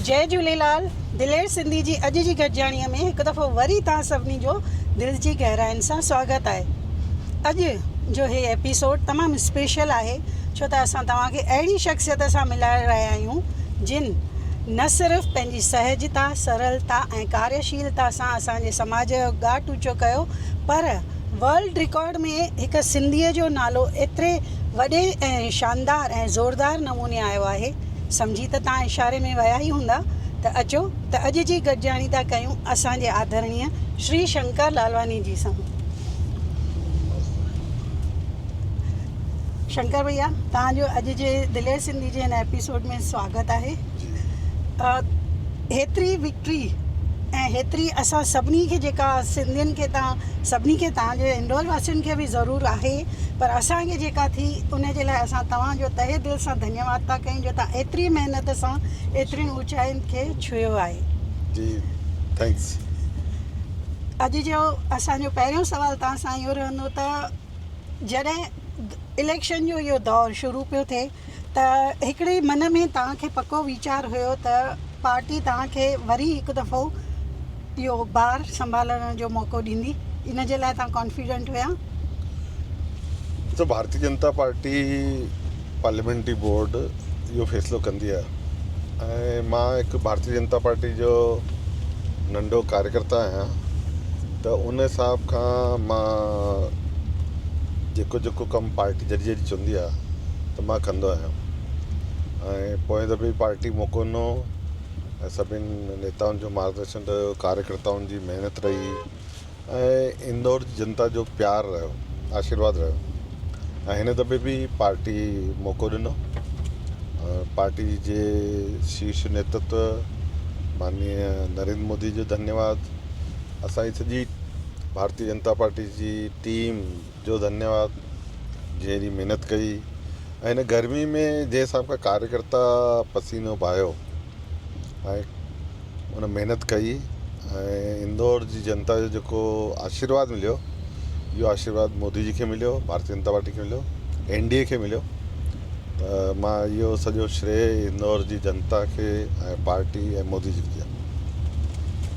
जय झूलेलाल। दिलेर सिंधी जी अॼु जी गॾिजाणीअ में हिकु दफ़ो वरी तव्हां सभिनी जो दिलि जी गहराइनि सां स्वागत आहे। अॼु जो हे एपिसोड तमामु स्पेशल आहे छो त असां तव्हांखे अहिड़ी शख़्सियत सां मिलाए रहिया आहियूं जिन न सिर्फ़ु पंहिंजी सहजता, सरलता ऐं कार्यशीलता सां असांजे समाज जो ॻाट ऊचो कयो, पर वर्ल्ड रिकॉर्ड में हिकु सिंधीअ जो नालो एतिरे वॾे ऐं शानदार ऐं ज़ोरदार नमूने आयो आहे। सम्झी त तव्हां इशारे में विया ई हूंदा। त अचो त अॼु जी गॾिजाणी था कयूं असांजे आदरणीय श्री शंकर लालवानी जी सां। शंकर भैया, तव्हांजो अॼु जे दिलेर सिंधी जे हिन एपिसोड में स्वागत आहे। हेतिरी विक्ट्री ऐं हेतिरी असां सभिनी खे जेका सिंधियुनि खे सभिनी खे तव्हांजे इंदौर वासियुनि खे बि ज़रूरु आहे, पर असांखे जेका थी उन जे लाइ असां तव्हांजो तहे दिलि सां धन्यवाद था कयूं जो तव्हां एतिरी महिनत सां एतिरियुनि ऊचाइनि खे छुयो आहे। जी थैंक्स। अॼु जो असांजो पहिरियों सुवाल तव्हां सां इहो रहंदो त जॾहिं इलेक्शन जो इहो दौरु शुरू पियो थिए त हिकिड़े मन में तव्हांखे पको वीचार हुयो त पार्टी तव्हांखे वरी हिकु दफ़ो इहो बार संभालण जो मौक़ो ॾींदी, इन जे लाइ तव्हां कॉन्फिडेंट हुया? तो Bharatiya Janata party parliamentary board इहो फ़ैसिलो कंदी आहे ऐं मां हिकु भारतीय जनता पार्टी जो नंढो कार्यकर्ता आहियां, त उन हिसाब खां मां जेको कमु पार्टी जॾहिं चवंदी आहे त मां कंदो आहियां। ऐं पोएं दफ़े पार्टी मौक़ो ॾिनो ऐं सभिनि नेताउनि जो मार्गदर्शन रहियो, कार्यकर्ताउनि जी महिनत रही ऐं इंदौर जी जनता जो प्यार रहियो, आशीर्वाद रहियो। ऐं हिन दफ़े बि पार्टी मौक़ो ॾिनो। पार्टी जे शीर्ष नेतृत्व माननीय नरेंद्र मोदी जो धन्यवाद, असांजी सॼी भारतीय जनता पार्टी जी टीम जो धन्यवाद जहिड़ी महिनत कई। ऐं हिन गर्मी में जंहिं हिसाब खां कार्यकर्ता पसीनो बहायो ऐं उन महिनत कई ऐं इंदौर जी जनता जो जेको आशीर्वाद मिलियो, इहो आशीर्वाद मोदी जी खे मिलियो, भारतीय जनता पार्टी खे मिलियो, NDA खे मिलियो। त मां इहो सॼो श्रेय इंदौर जी जनता खे ऐं पार्टी ऐं मोदी जी खे।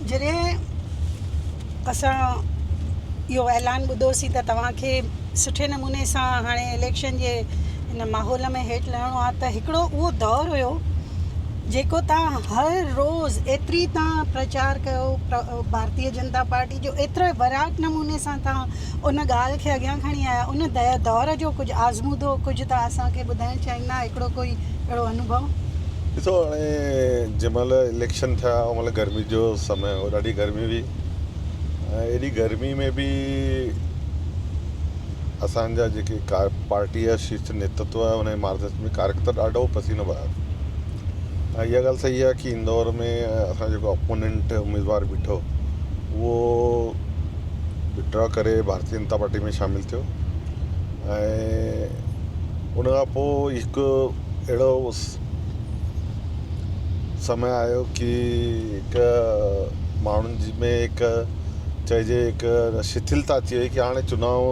जॾहिं असां इहो ऐलान ॿुधोसीं त तव्हांखे सुठे नमूने सां हाणे इलेक्शन जे हिन माहौल में हेठि लहिणो आहे, त हिकिड़ो उहो दौरु हुयो जेको तव्हां हर रोज़ एतिरी तव्हां प्रचार कयो भारतीय जनता पार्टी जो, एतिरे विराट नमूने सां तव्हां उन ॻाल्हि खे अॻियां खणी आया। उन दौर जो कुझु आज़मूदो कुझु तव्हां असांखे ॿुधाइणु चाहींदा, हिकिड़ो कोई अहिड़ो अनुभव? ॾिसो, हाणे जंहिं महिल इलेक्शन थिया उन महिल गर्मी जो समय हो, ॾाढी गर्मी हुई ऐं एॾी गर्मी में बि असांजा जेके पार्टी जा शीर्ष नेतृत्व आहे उन जे मार्गदर्शन में कार्यकर्ता ॾाढो पसीनो बहायो। ऐं इहा ॻाल्हि सही आहे कि इंदौर में असां जेको अपोनेंट उम्मीदवार बीठो उहो विड्रॉ करे भारतीय जनता पार्टी में शामिलु थियो ऐं उन खां पोइ हिकु अहिड़ो समय आयो कि हिकु माण्हुनि जी में हिकु चइजे हिकु शिथिलता अची वई कि हाणे चुनाव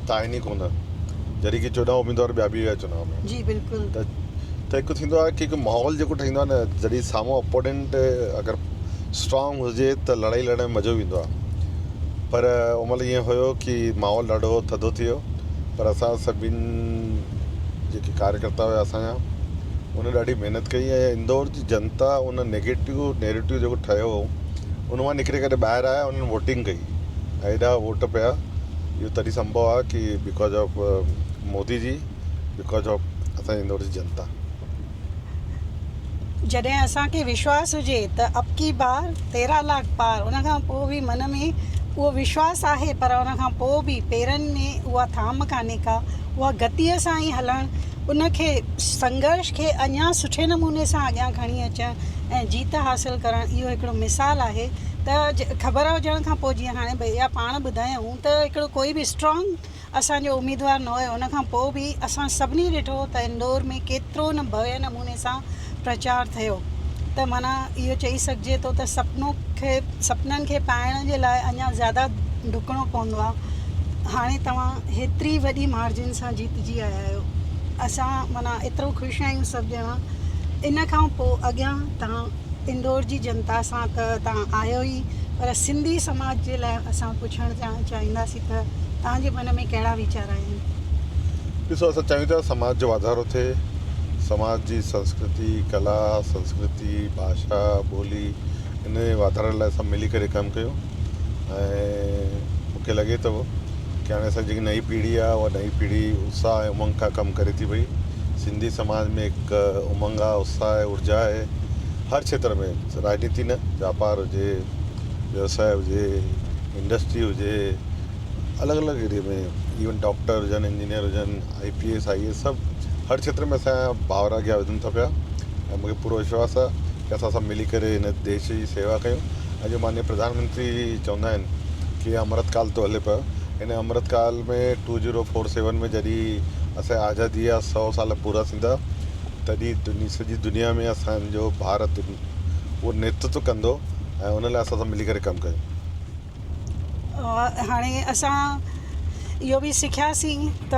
त आहिनि ई कोन, जॾहिं कि 14 उम्मीदवार ॿिया बि हुआ चुनाव में। जी बिल्कुलु। त हिकु थींदो आहे कि हिकु माहौल जेको ठहींदो आहे न, जॾहिं साम्हूं अपोनेंट अगरि स्ट्रॉन्ग हुजे त लड़ाई लड़ण में मज़ो ईंदो आहे, पर उन महिल ईअं हुयो कि माहौल ॾाढो थधो थी वियो। पर असां सभिनि जेके कार्यकर्ता हुआ असांजा, उन ॾाढी महिनत कई ऐं इंदौर जी जनता उन नैरेटिव जेको ठहियो हो उन मां निकिरी करे ॿाहिरि आया, उन्हनि वोटिंग कई ऐं एॾा वोट पिया। इहो तॾहिं संभव आहे कि because of Modi ji, because of असांजे इंदौर जी जनता। जॾहिं असांखे विश्वास हुजे त अब की बार 13 लाख पार, उन खां पोइ बि मन में उहो विश्वास आहे, पर उन खां पोइ बि पेरनि में उहा थाम कान्हे का, उहा गतीअ सां ई हलणु, उन खे संघर्ष खे अञा सुठे नमूने सां अॻियां खणी अचणु ऐं जीत हासिलु करणु, इहो हिकिड़ो मिसाल आहे। त ख़बर हुजण खां पोइ जीअं हाणे भैया पाण ॿुधायूं त हिकिड़ो कोई बि स्ट्रॉन्ग असांजो उम्मीदवार न हुयो, उन खां पोइ बि असां सभिनी ॾिठो त इंदौर में केतिरो न भव्य नमूने सां प्रचार थियो। त माना इहो चई सघिजे थो त सपननि खे पाइण जे लाइ अञा ज़्यादा डुकणो पवंदो आहे। हाणे तव्हां हेतिरी वॾी मार्जिन सां जीतजी आया आहियो, असां माना एतिरो ख़ुशि आहियूं सभु ॼणा। इन खां पोइ अॻियां तव्हां इंदौर जी जनता सां त तव्हां आयो ई, पर सिंधी समाज जे लाइ असां पुछणु चाहींदासीं त तव्हांजे मन में कहिड़ा वीचार आहिनि? ॾिसो, असां चाहियूं था समाज जो वाधारो थिए, समाज जी संस्कृति, कला, संस्कृति, भाषा, ॿोली, इन वाधारे लाइ असां मिली करे कमु कयूं। ऐं मूंखे लॻे थो कि हाणे असां जेकी नई पीढ़ी आहे, उहा नई पीढ़ी उत्साह ऐं उमंग खां कमु करे थी पई। सिंधी समाज में हिकु उमंग आहे, उत्साह आहे, ऊर्जा आहे, हर क्षेत्र में, राजनीति न, व्यापार हुजे, व्यवसाय हुजे, इंडस्ट्री हुजे, अलॻि अलॻि एरिया में, इवन डॉक्टर हुजनि, इंजीनियर हुजनि, IPS IAS, सभु हर क्षेत्र में असांजा भाउर अॻियां वधनि था पिया। ऐं मूंखे पूरो विश्वास आहे कि असां सभु मिली करे हिन देश जी सेवा कयूं। अॼु माननीय प्रधानमंत्री चवंदा आहिनि कि अमृतकाल थो हले पियो। हिन अमृतकाल में 2047 में जॾहिं असांजी आज़ादी जा 100 साल पूरा थींदा, तॾहिं सॼी दुनिया में असांजो भारत उहो नेतृत्व कंदो, ऐं उन लाइ असां सभु मिली करे कमु कयूं। हाणे असां इहो बि सिखियासीं त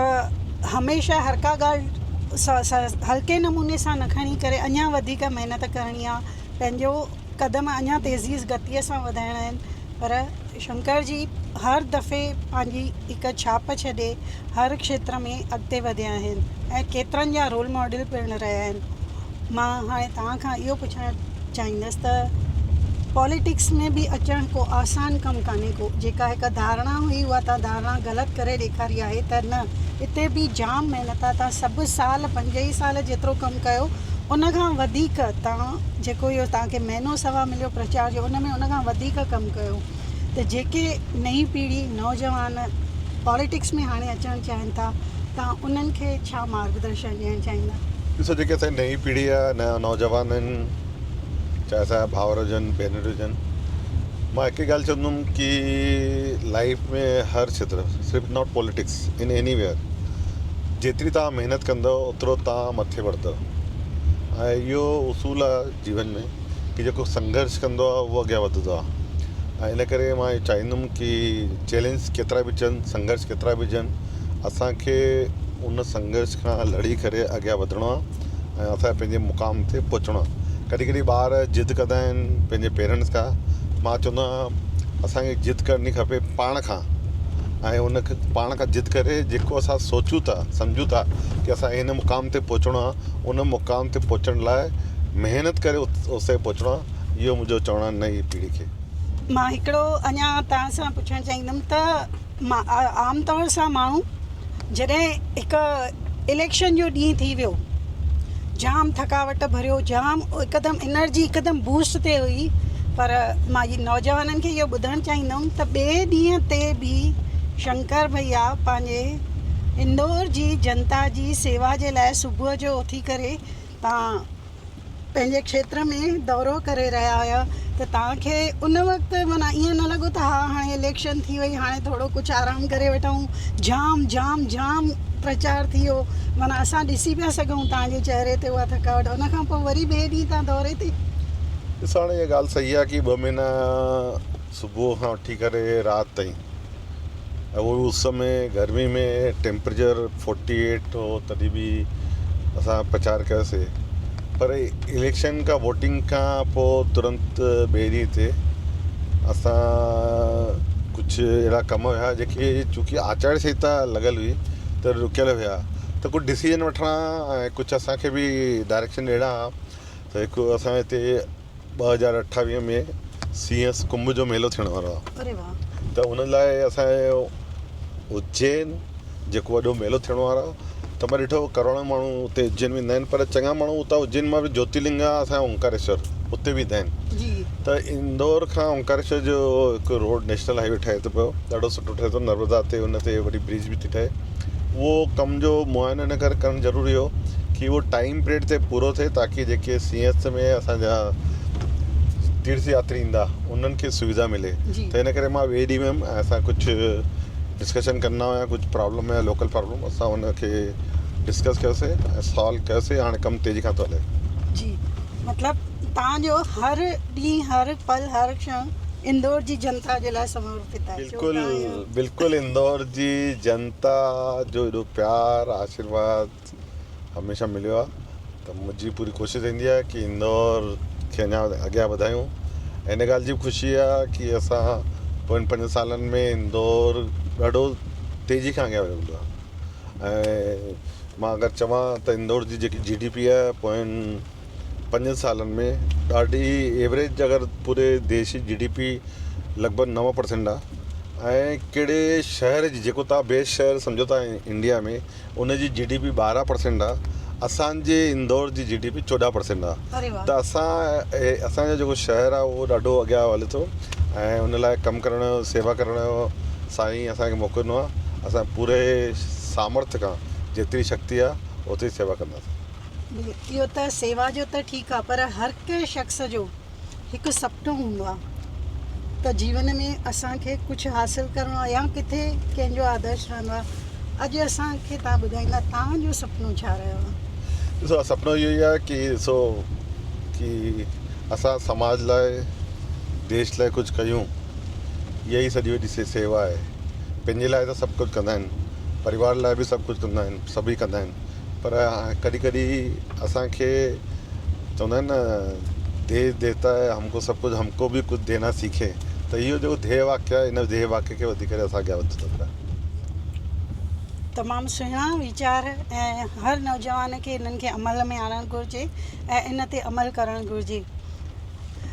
हमेशह हर का ॻाल्हि हल्के नमूने सां न खणी करे अञा वधीक महिनत करणी आहे, पंहिंजो क़दम अञा तेज़ी गतीअ सां वधाइणा आहिनि। पर शंकर जी हर दफ़े पंहिंजी हिकु छाप छॾे हर क्षेत्र में अॻिते वधिया आहिनि ऐं केतिरनि जा रोल मॉडल पिणु रहिया आहिनि। मां हाणे तव्हां खां इहो पुछणु चाहींदसि त पॉलिटिक्स में बि अचणु को आसान कमु कान्हे को, जेका हिकु धारणा हुई उहा तव्हां धारणा ग़लति करे ॾेखारी आहे त न, हिते बि जाम महिनत आहे। तव्हां सभु साल 5 ई साल जेतिरो कमु कयो, उन खां वधीक तव्हां जेको इहो तव्हांखे महीनो सवा मिलियो प्रचार जो, उन में उन खां वधीक कमु कयो। त जेके नई पीढ़ी नौजवान पॉलिटिक्स में हाणे अचणु चाहिनि था, तव्हां उन्हनि खे छा मार्गदर्शन ॾियणु चाहींदा? ॾिसो, जेके असांजी नई पीढ़ी आहे, नया नौजवान आहिनि, चाहे असांजा भाउर हुजनि, भेनरूं हुजनि, मां हिकु ॻाल्हि चवंदुमि कि लाइफ में हर क्षेत्र, सिर्फ़ु नॉट पॉलिटिक्स, इन एनीवेयर, जेतिरी तव्हां महिनत कंदव ओतिरो तव्हां मथे वधंदव। ऐं इहो उसूल आहे जीवन में कि जेको संघर्ष कंदो आहे उहो अॻियां वधंदो आहे। ऐं इन करे मां इहो चाहींदुमि कि चैलेंज केतिरा बि अचनि, संघर्ष केतिरा बि हुजनि, असांखे उन संघर्ष खां लड़ी करे अॻियां वधिणो आहे ऐं असां पंहिंजे मुक़ाम ते पहुचणो आहे। कॾहिं कॾहिं ॿार ज़िद कंदा आहिनि पंहिंजे पेरेंट्स खां, मां चवंदो आहियां असांखे ज़िद करणी खपे पाण खां, ऐं उन पाण खां ज़िद करे जेको असां सोचूं था, सम्झूं था कि असां हिन मुक़ाम ते पहुचणो आहे, उन मुक़ाम ते पहुचण लाइ महिनत करे उते पहुचणो आहे। इहो मुंहिंजो चवणु आहे नई पीढ़ी खे। मां हिकिड़ो अञा तव्हां सां पुछणु चाहींदमि त मां आमतौर सां माण्हू जॾहिं हिकु इलेक्शन जो ॾींहुं थी वियो, जाम थकावट भरियो, जाम हिकदमि एनर्जी हिकदमि बूस्ट ते हुई, पर मां नौजवाननि खे इहो ॿुधणु चाहींदमि त ॿिए ॾींहं ते बि शंकर भैया पंहिंजे इंदौर जी जनता जी सेवा जे लाइ सुबुह जो उथी करे तव्हां पंहिंजे क्षेत्र में दौरो करे रहिया हुया। त तव्हांखे उन वक़्तु माना ईअं न लॻो त हा हाणे इलेक्शन थी वई, हाणे थोरो कुझु आराम करे वठूं, जाम जाम जाम प्रचार थी वियो, माना असां ॾिसी पिया सघूं तव्हांजे चहिरे ते उहा थकावट, उन खां पोइ वरी ॿिए ॾींहुं तव्हां दौरे ते? ॾिसो, हाणे इहा ॻाल्हि सही आहे कि 2 महीना सुबुह खां वठी करे राति ताईं, ऐं उहो उस में, गर्मी में, टेम्परेचर 48 हो, तॾहिं बि असां प्रचार कयोसीं। पर इलेक्शन खां वोटिंग खां पोइ तुरंत ॿिए ॾींहं ते असां कुझु अहिड़ा कम हुया जेके चूंकि आचार संहिता लॻल हुई त रुकियल हुया, त कुझु डिसीजन वठणा ऐं कुझु असांखे बि डायरेक्शन ॾियणा। त हिकु असां हिते 2028 में CS कुंभ जो मेलो थियण वारो आहे। अरे वाह! त उन लाइ असांजो उज्जैन जेको वॾो मेलो थियण वारो आहे, त मां ॾिठो करोड़ों माण्हू उते उज्जैन वेंदा आहिनि, पर चङा माण्हू उतां उज्जैन मां बि ज्योतिर्लिंग आहे असांजो ओंकारेश्वर, उते वेंदा आहिनि। त इंदौर खां ओंकारेश्वर जो हिकु रोड नेशनल हाईवे ठहे थो पियो, ॾाढो सुठो ठहे थो, नर्मदा ते उन ते वरी ब्रिज बि थी ठहे। उहो कम जो मुआइनो इन करे करणु ज़रूरी हो कि उहो टाइम पीरियड ते पूरो थिए, ताकी जेके CS में असांजा तीर्थ यात्री ईंदा उन्हनि खे सुविधा मिले। त इन करे मां ॿिए ॾींहुं में असां कुझु डिस्कशन कंदा हुआ, कुझु प्रॉब्लम हुया, लोकल प्रॉब्लम, असां उनखे डिस्कस कयोसीं ऐं सॉल्व कयोसीं। हाणे कमु तेज़ी खां थो हले। जी, मतिलबु तव्हांजो हर ॾींहुं, हर पल, हर क्षण इंदौर जी जनता जे लाइ समर्पित आहे। बिल्कुलु बिल्कुलु, इंदौर जी जनता जो एॾो प्यार, आशीर्वाद हमेशह मिलियो आहे। त मुंहिंजी पूरी कोशिशि रहंदी आहे कि इंदौर खे खे अञा अॻियां वधायूं। इन ॻाल्हि जी ख़ुशी आहे कि असां पोइनि 5 सालनि में इंदौर ॾाढो तेज़ी खां अॻियां वधंदो आहे। ऐं मां अगरि चवां त इंदौर जी जेकी GDP आहे पोइनि 5 सालनि में ॾाढी एवरेज, अगरि पूरे देश जी GDP लॻभॻि 9% आहे। ऐं कहिड़े शहर जी, जेको तव्हां बेस शहर सम्झो था इंडिया में, उन जी GDP 12% आहे। असांजे इंदौर जी GDP 14% आहे। अरे वाह। त असांजो जेको शहर आहे उहो ॾाढो अॻियां हले थो ऐं उन लाइ कमु करण जो, सेवा करण जो साईं असांखे मौक़ो ॾिनो आहे। असां पूरे सामर्थ्य खां जेतिरी शक्ति आहे ओतिरी सेवा कंदासीं। इहो त सेवा जो त ठीकु आहे, पर हर कंहिं शख़्स जो हिकु सुपिनो हूंदो आहे त जीवन में असांखे कुझु हासिलु करिणो आहे या किथे कंहिंजो आदर्श रहंदो आहे। अॼु असांखे तव्हां ॿुधाईंदा तव्हांजो सुपिनो छा रहियो आहे? ॾिसो, सुपिनो इहो ई आहे कि ॾिसो कि असां समाज लाइ, देश लाइ कुझु कयूं। इहा ई सॼी वॾी सेवा आहे। पंहिंजे लाइ त सभु कुझु कंदा आहिनि, परिवार लाइ बि सभु कुझु कंदा आहिनि, सभई कंदा आहिनि, पर कॾहिं कॾहिं असांखे चवंदा आहिनि न, देश देता है हमको सब कुछ, हमको भी कुछ देना सीखे। त इहो जेको ध्येय वाक्य आहे, इन ध्येय वाक्य खे वधी करे असां अॻियां वधी सघंदा। तमामु सुहिणा वीचार ऐं हर नौजवान खे इन्हनि खे अमल में आणणु घुरिजे ऐं इन ते अमल करणु घुरिजे।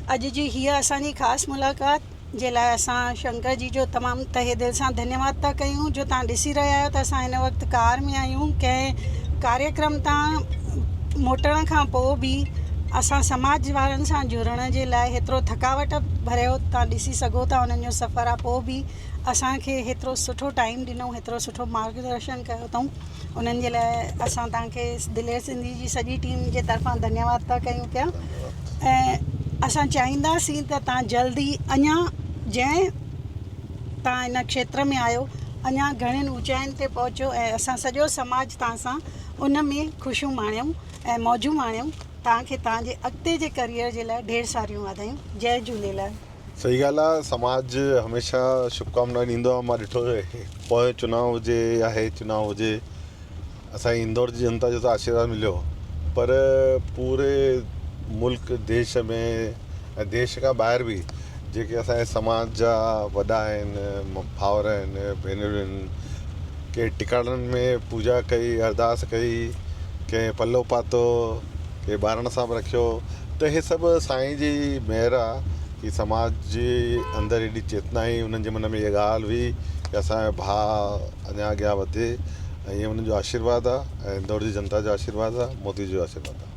अॼु जी हीअ असांजी ख़ासि मुलाक़ात जे लाइ असां शंकर जी जो तमामु तहे दिलि सां धन्यवाद था कयूं। जो तव्हां ॾिसी रहिया आहियो त असां हिन वक़्तु कार में आहियूं। कंहिं कार्यक्रम तां मोटण खां पोइ बि असां समाज वारनि सां जुड़ण जे लाइ हेतिरो थकावट भरियो तव्हां ॾिसी सघो था उन्हनि जो सफ़र आहे, पोइ बि असांखे हेतिरो सुठो टाइम ॾिनो, हेतिरो सुठो मार्गदर्शन कयो अथऊं। उन्हनि जे लाइ असां तव्हांखे दिलेर सिंधी जी सॼी टीम जे तरफ़ां धन्यवाद था कयूं पिया। ऐं असां चाहींदासीं त तव्हां जल्दी अञा जंहिं तव्हां इन खेत्र में आहियो अञा घणनि ऊचाइनि ते पहुचो ऐं असां सॼो समाज तव्हां सां उन में ख़ुशियूं माणियूं ऐं मौजूं माणियूं। तव्हांखे तव्हांजे अॻिते जे करियर जे लाइ ढेर सारियूं वाधायूं। जय झूलेलाल। सही ॻाल्हि आहे। समाज हमेशह शुभकामना ॾींदो आहे। मां ॾिठो पोइ चुनाव हुजे या हे चुनाव हुजे, असांजी इंदौर जी जनता जो त आशीर्वाद मिलियो, पर पूरे मुल्क देश में ऐं देश खां ॿाहिरि बि जेके असांजे समाज जा वॾा आहिनि, भाउर आहिनि, भेनरूं आहिनि, के टिकाणनि में पूजा कई, अरदास कई, कंहिं पल्लो पातो, के ॿारनि सां बि रखियो। त इहे सभु साईं जी महिर आहे कि समाज जे अंदरि एॾी चेतना आई, उन्हनि जे मन में इहा ॻाल्हि हुई कि असांजो भाउ अञा अॻियां वधे, ऐं इहो उन्हनि जो आशीर्वाद आहे ऐं इंदौर जी जनता जो आशीर्वाद आहे, मोदी जो आशीर्वाद आहे।